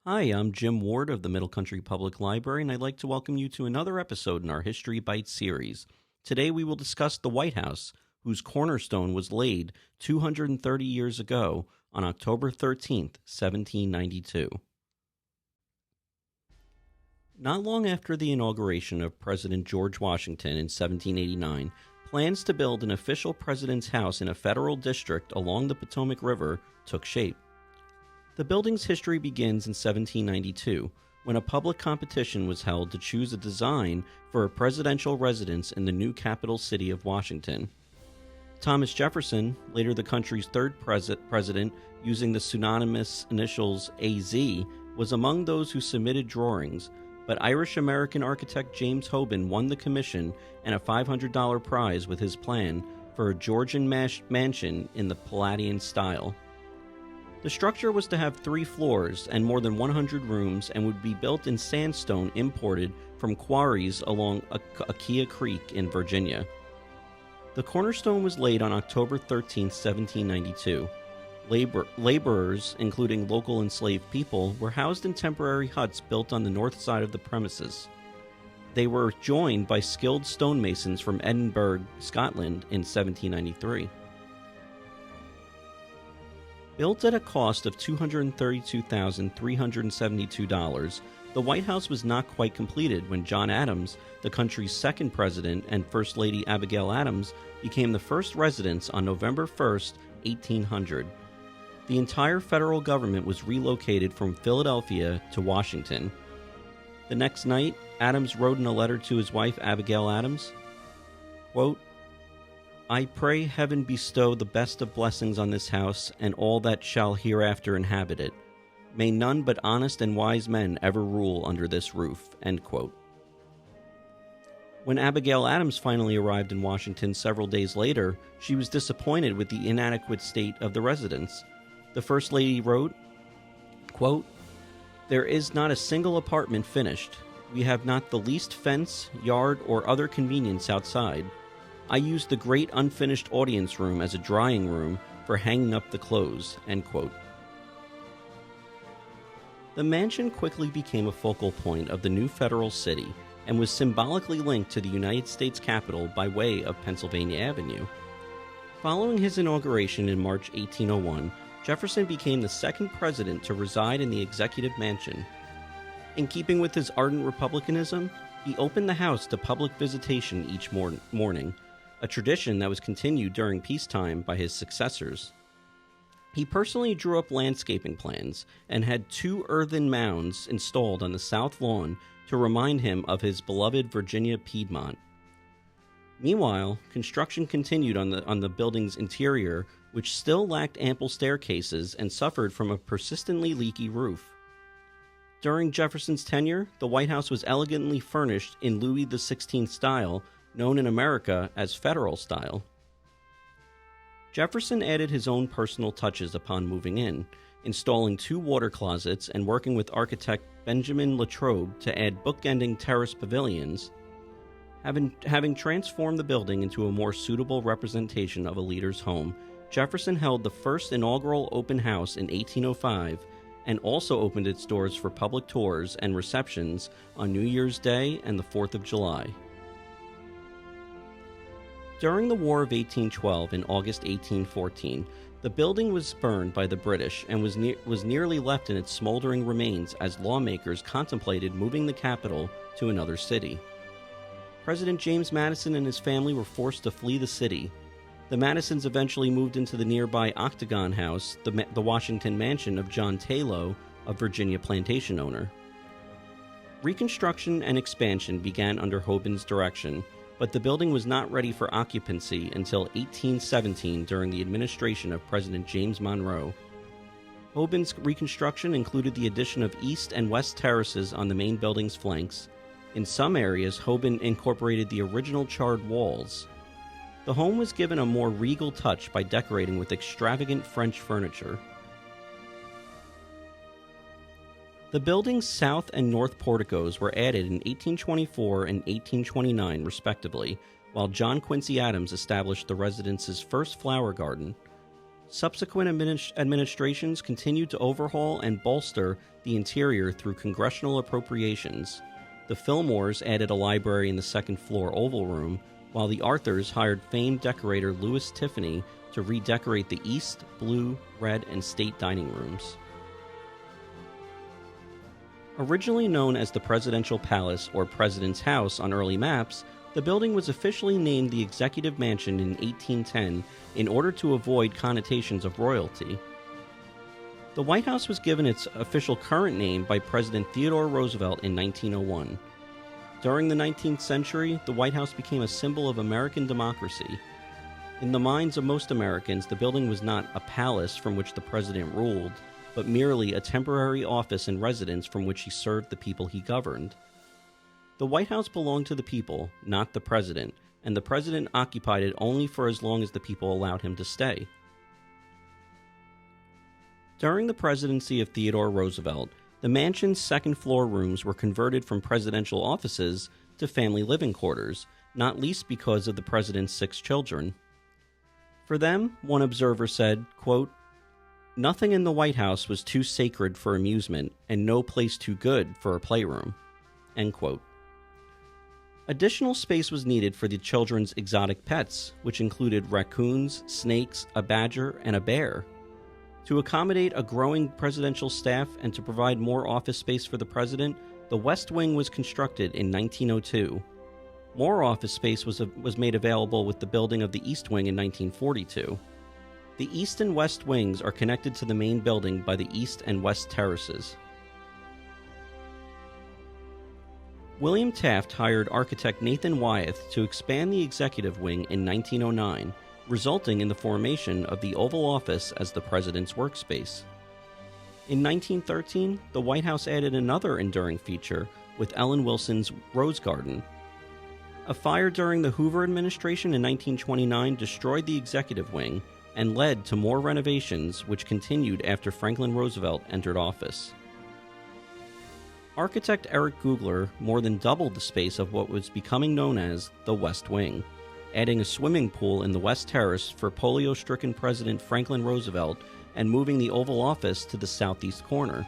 Hi, I'm Jim Ward of the Middle Country Public Library, and I'd like to welcome you to another episode in our History Bites series. Today we will discuss the White House, whose cornerstone was laid 230 years ago on October 13th, 1792. Not long after the inauguration of President George Washington in 1789, plans to build an official president's house in a federal district along the Potomac River took shape. The building's history begins in 1792, when a public competition was held to choose a design for a presidential residence in the new capital city of Washington. Thomas Jefferson, later the country's third president using the pseudonymous initials AZ, was among those who submitted drawings, but Irish-American architect James Hoban won the commission and a $500 prize with his plan for a Georgian mansion in the Palladian style. The structure was to have 3 floors and more than 100 rooms and would be built in sandstone imported from quarries along Aquia Creek in Virginia. The cornerstone was laid on October 13, 1792. Laborers, including local enslaved people, were housed in temporary huts built on the north side of the premises. They were joined by skilled stonemasons from Edinburgh, Scotland in 1793. Built at a cost of $232,372, the White House was not quite completed when John Adams, the country's second president, and First Lady Abigail Adams became the first residents on November 1, 1800. The entire federal government was relocated from Philadelphia to Washington. The next night, Adams wrote in a letter to his wife Abigail Adams, quote, "I pray heaven bestow the best of blessings on this house and all that shall hereafter inhabit it. May none but honest and wise men ever rule under this roof." End quote. When Abigail Adams finally arrived in Washington several days later, she was disappointed with the inadequate state of the residence. The First Lady wrote, quote, "There is not a single apartment finished. We have not the least fence, yard, or other convenience outside. I used the great unfinished audience room as a drying room for hanging up the clothes." End quote. The mansion quickly became a focal point of the new federal city and was symbolically linked to the United States Capitol by way of Pennsylvania Avenue. Following his inauguration in March 1801, Jefferson became the second president to reside in the executive mansion. In keeping with his ardent republicanism, he opened the house to public visitation each morning, a tradition that was continued during peacetime by his successors. He personally drew up landscaping plans and had 2 earthen mounds installed on the south lawn to remind him of his beloved Virginia Piedmont. Meanwhile, construction continued on the building's interior, which still lacked ample staircases and suffered from a persistently leaky roof. During Jefferson's tenure, the White House was elegantly furnished in Louis XVI style, known in America as Federal style. Jefferson added his own personal touches upon moving in, installing 2 water closets and working with architect Benjamin Latrobe to add bookending terrace pavilions. Having transformed the building into a more suitable representation of a leader's home, Jefferson held the first inaugural open house in 1805 and also opened its doors for public tours and receptions on New Year's Day and the 4th of July. During the War of 1812 in August 1814, the building was burned by the British and was nearly left in its smoldering remains as lawmakers contemplated moving the capital to another city. President James Madison and his family were forced to flee the city. The Madisons eventually moved into the nearby Octagon House, the Washington mansion of John Taylor, a Virginia plantation owner. Reconstruction and expansion began under Hoban's direction, but the building was not ready for occupancy until 1817 during the administration of President James Monroe. Hoban's reconstruction included the addition of east and west terraces on the main building's flanks. In some areas, Hoban incorporated the original charred walls. The home was given a more regal touch by decorating with extravagant French furniture. The building's south and north porticos were added in 1824 and 1829, respectively, while John Quincy Adams established the residence's first flower garden. Subsequent administrations continued to overhaul and bolster the interior through congressional appropriations. The Fillmores added a library in the second-floor Oval Room, while the Arthurs hired famed decorator Louis Tiffany to redecorate the East, Blue, Red, and State dining rooms. Originally known as the Presidential Palace or President's House on early maps, the building was officially named the Executive Mansion in 1810 in order to avoid connotations of royalty. The White House was given its official current name by President Theodore Roosevelt in 1901. During the 19th century, the White House became a symbol of American democracy. In the minds of most Americans, the building was not a palace from which the president ruled, but merely a temporary office and residence from which he served the people he governed. The White House belonged to the people, not the president, and the president occupied it only for as long as the people allowed him to stay. During the presidency of Theodore Roosevelt, the mansion's second-floor rooms were converted from presidential offices to family living quarters, not least because of the president's 6 children. For them, one observer said, quote, "Nothing in the White House was too sacred for amusement, and no place too good for a playroom." End quote. Additional space was needed for the children's exotic pets, which included raccoons, snakes, a badger, and a bear. To accommodate a growing presidential staff and to provide more office space for the president, the West Wing was constructed in 1902. More office space was made available with the building of the East Wing in 1942. The East and West Wings are connected to the main building by the East and West terraces. William Taft hired architect Nathan Wyeth to expand the executive wing in 1909, resulting in the formation of the Oval Office as the president's workspace. In 1913, the White House added another enduring feature with Ellen Wilson's Rose Garden. A fire during the Hoover administration in 1929 destroyed the executive wing and led to more renovations, which continued after Franklin Roosevelt entered office. Architect Eric Googler more than doubled the space of what was becoming known as the West Wing, adding a swimming pool in the West Terrace for polio-stricken President Franklin Roosevelt and moving the Oval Office to the southeast corner.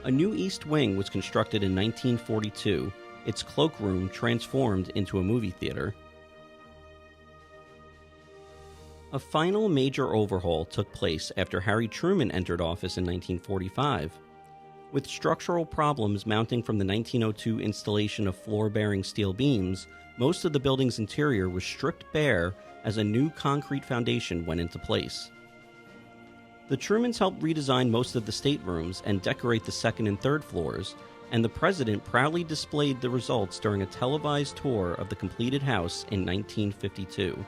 A new East Wing was constructed in 1942, its cloakroom transformed into a movie theater. A final major overhaul took place after Harry Truman entered office in 1945. With structural problems mounting from the 1902 installation of floor-bearing steel beams, most of the building's interior was stripped bare as a new concrete foundation went into place. The Trumans helped redesign most of the staterooms and decorate the second and third floors, and the president proudly displayed the results during a televised tour of the completed house in 1952.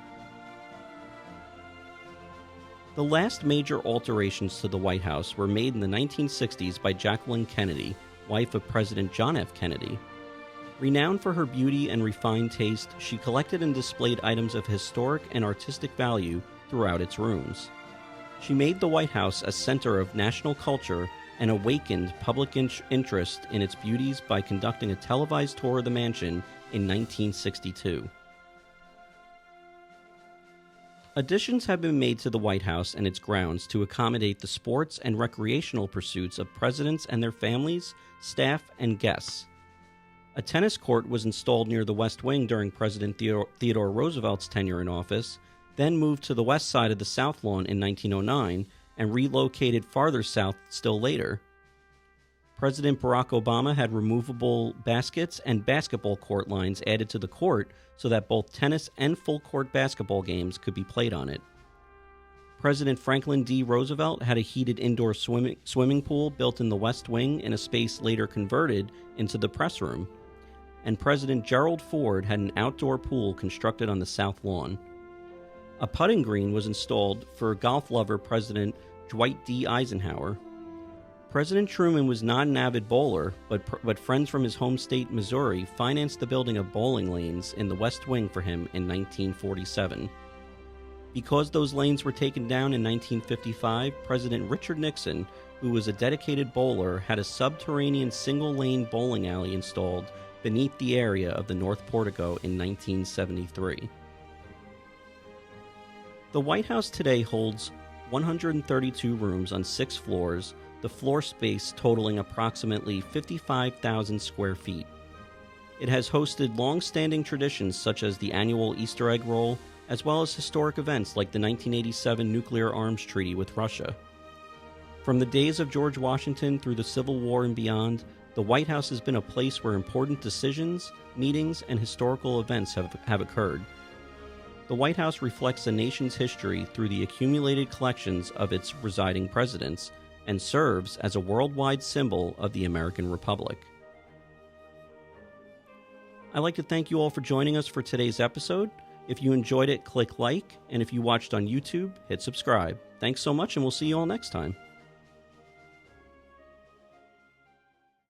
The last major alterations to the White House were made in the 1960s by Jacqueline Kennedy, wife of President John F. Kennedy. Renowned for her beauty and refined taste, she collected and displayed items of historic and artistic value throughout its rooms. She made the White House a center of national culture and awakened public interest in its beauties by conducting a televised tour of the mansion in 1962. Additions have been made to the White House and its grounds to accommodate the sports and recreational pursuits of presidents and their families, staff, and guests. A tennis court was installed near the West Wing during President Theodore Roosevelt's tenure in office, then moved to the west side of the South Lawn in 1909, and relocated farther south still later. President Barack Obama had removable baskets and basketball court lines added to the court so that both tennis and full-court basketball games could be played on it. President Franklin D. Roosevelt had a heated indoor swimming pool built in the West Wing in a space later converted into the press room. And President Gerald Ford had an outdoor pool constructed on the South Lawn. A putting green was installed for golf lover President Dwight D. Eisenhower. President Truman was not an avid bowler, but friends from his home state, Missouri, financed the building of bowling lanes in the West Wing for him in 1947. Because those lanes were taken down in 1955, President Richard Nixon, who was a dedicated bowler, had a subterranean single-lane bowling alley installed beneath the area of the North Portico in 1973. The White House today holds 132 rooms on 6 floors, the floor space totaling approximately 55,000 square feet. It has hosted long-standing traditions such as the annual Easter egg roll, as well as historic events like the 1987 nuclear arms treaty with Russia. From the days of George Washington through the Civil War and beyond, the White House has been a place where important decisions, meetings, and historical events have occurred. The White House reflects the nation's history through the accumulated collections of its residing presidents and serves as a worldwide symbol of the American Republic. I'd like to thank you all for joining us for today's episode. If you enjoyed it, click like, and if you watched on YouTube, hit subscribe. Thanks so much, and we'll see you all next time.